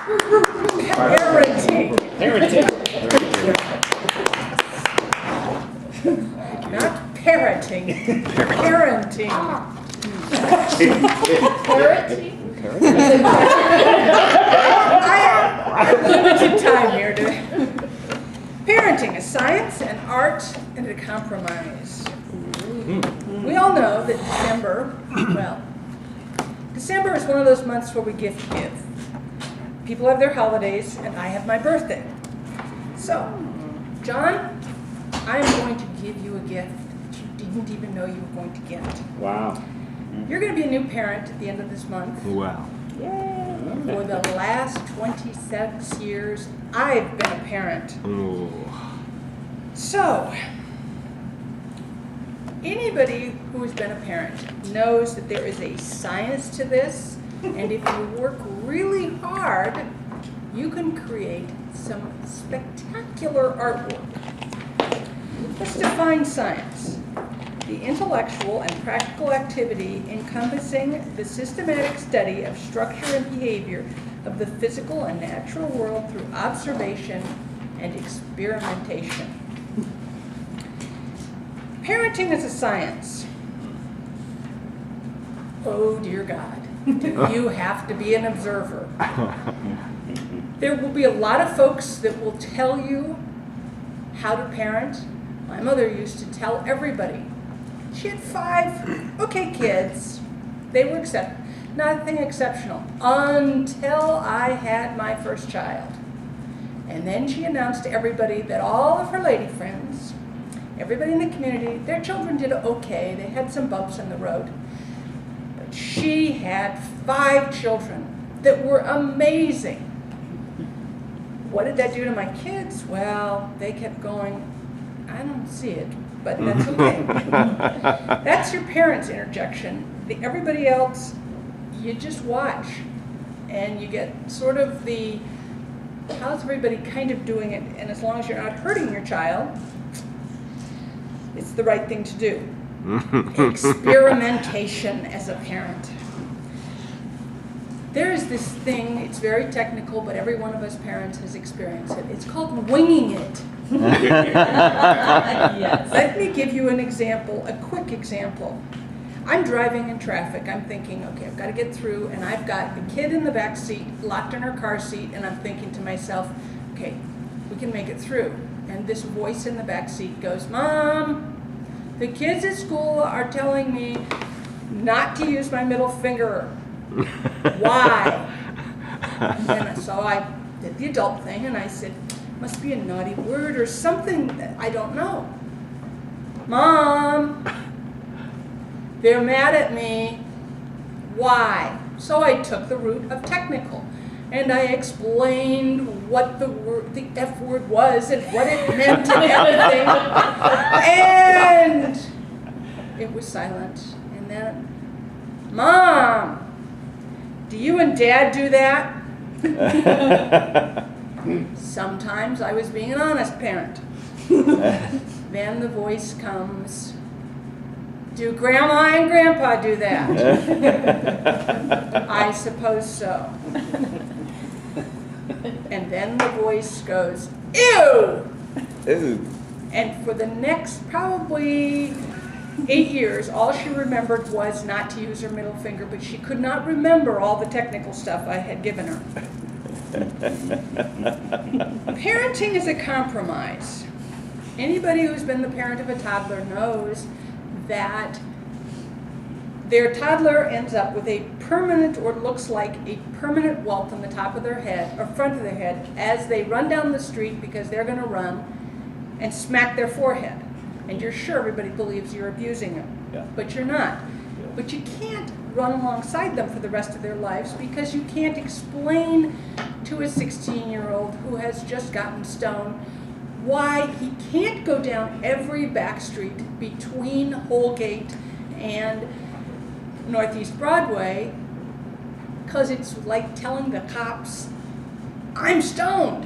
Parenting. Not parroting. Parenting. Parenting? I have limited time here today. Parenting, a science, an art, and a compromise. We all know that December is one of those months where we gift give. People have their holidays, and I have my birthday. So, John, I am going to give you a gift that you didn't even know you were going to get. Wow. You're going to be a new parent at the end of this month. Wow. For the last 26 years, I've been a parent. Ooh. So, anybody who has been a parent knows that there is a science to this, and if you work really hard, you can create some spectacular artwork. Let's define science. The intellectual and practical activity encompassing the systematic study of structure and behavior of the physical and natural world through observation and experimentation. Parenting is a science. Oh dear God, you have to be an observer. There will be a lot of folks that will tell you how to parent. My mother used to tell everybody. She had 5 okay kids. They were nothing exceptional until I had my first child. And then she announced to everybody that all of her lady friends, everybody in the community, their children did okay. They had some bumps in the road. But she had 5 children that were amazing. What did that do to my kids? Well, they kept going, I don't see it, but that's okay. That's your parents' interjection. Everybody else, you just watch. And you get sort of the, how's everybody kind of doing it? And as long as you're not hurting your child, it's the right thing to do. Experimentation as a parent. There is this thing, it's very technical, but every one of us parents has experienced it. It's called winging it. Yes. Let me give you an example, a quick example. I'm driving in traffic. I'm thinking, okay, I've got to get through, and I've got the kid in the back seat, locked in her car seat, and I'm thinking to myself, okay, we can make it through. And this voice in the back seat goes, Mom, the kids at school are telling me not to use my middle finger. Why? So I did the adult thing, and I said, must be a naughty word or something that I don't know. Mom, they're mad at me. Why? So I took the route of technical, and I explained what the F word was and what it meant and everything. And it was silent. And then, Mom, do you and Dad do that? Sometimes I was being an honest parent. Then the voice comes, do Grandma and Grandpa do that? I suppose so. And then the voice goes, ew! Ooh. And for the next probably 8 years, all she remembered was not to use her middle finger, but she could not remember all the technical stuff I had given her. Parenting is a compromise. Anybody who's been the parent of a toddler knows that their toddler ends up with a permanent, or looks like a permanent welt on the top of their head, or front of their head, as they run down the street because they're going to run and smack their forehead. And you're sure everybody believes you're abusing them, Yeah. but you're not. But you can't run alongside them for the rest of their lives because you can't explain to a 16-year-old who has just gotten stoned why he can't go down every back street between Holgate and Northeast Broadway, because it's like telling the cops, I'm stoned.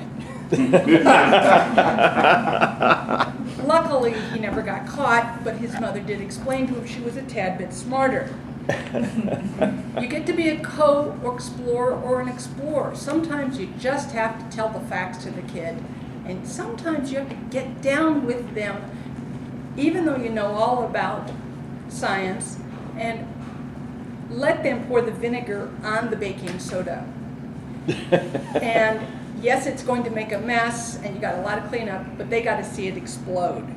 Luckily, he never got caught, but his mother did explain to him she was a tad bit smarter. You get to be a co-explorer or an explorer. Sometimes you just have to tell the facts to the kid, and sometimes you have to get down with them, even though you know all about science, and let them pour the vinegar on the baking soda. And yes, it's going to make a mess, and you got a lot of cleanup, but they got to see it explode.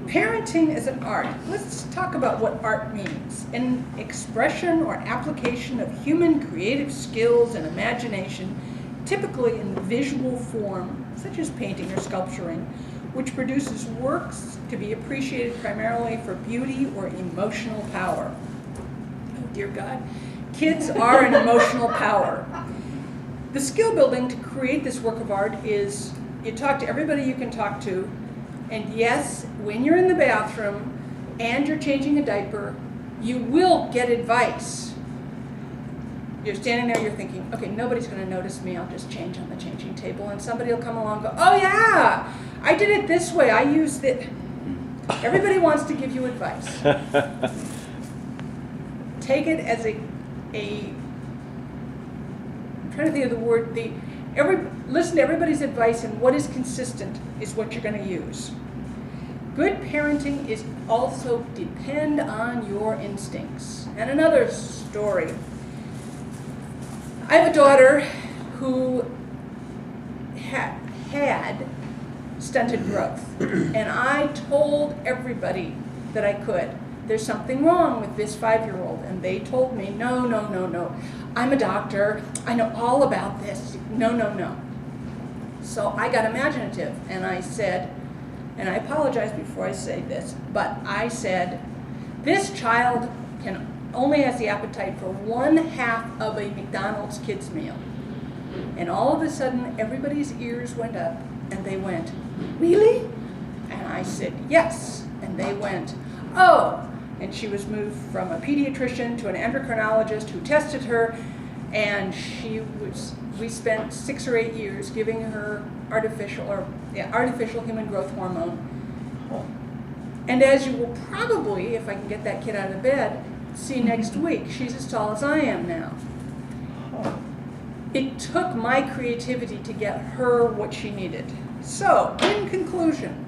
Parenting is an art. Let's talk about what art means. An expression or application of human creative skills and imagination, typically in visual form, such as painting or sculpturing, which produces works to be appreciated primarily for beauty or emotional power. Oh, dear God. Kids are an emotional power. The skill building to create this work of art is you talk to everybody you can talk to, and yes, when you're in the bathroom and you're changing a diaper, you will get advice. You're standing there, you're thinking, okay, nobody's going to notice me, I'll just change on the changing table, and somebody will come along and go, oh yeah, I did it this way, I used it. Everybody wants to give you advice. Take it as I'm trying to think of the word, listen to everybody's advice, and what is consistent is what you're going to use. Good parenting is also depend on your instincts. And another story. I have a daughter who had stunted growth, and I told everybody that I could, there's something wrong with this 5-year-old, and they told me, no, no, no, no. I'm a doctor, I know all about this. No, no, no. So I got imaginative, and I said, and I apologize before I say this, but I said, this child only has the appetite for 1/2 of a McDonald's kids meal. And all of a sudden, everybody's ears went up, and they went, really? And I said, yes. And they went, oh. And she was moved from a pediatrician to an endocrinologist who tested her, and we spent 6 or 8 years giving her artificial human growth hormone. And as you will probably, if I can get that kid out of bed, see next week, she's as tall as I am now. It took my creativity to get her what she needed. So, in conclusion,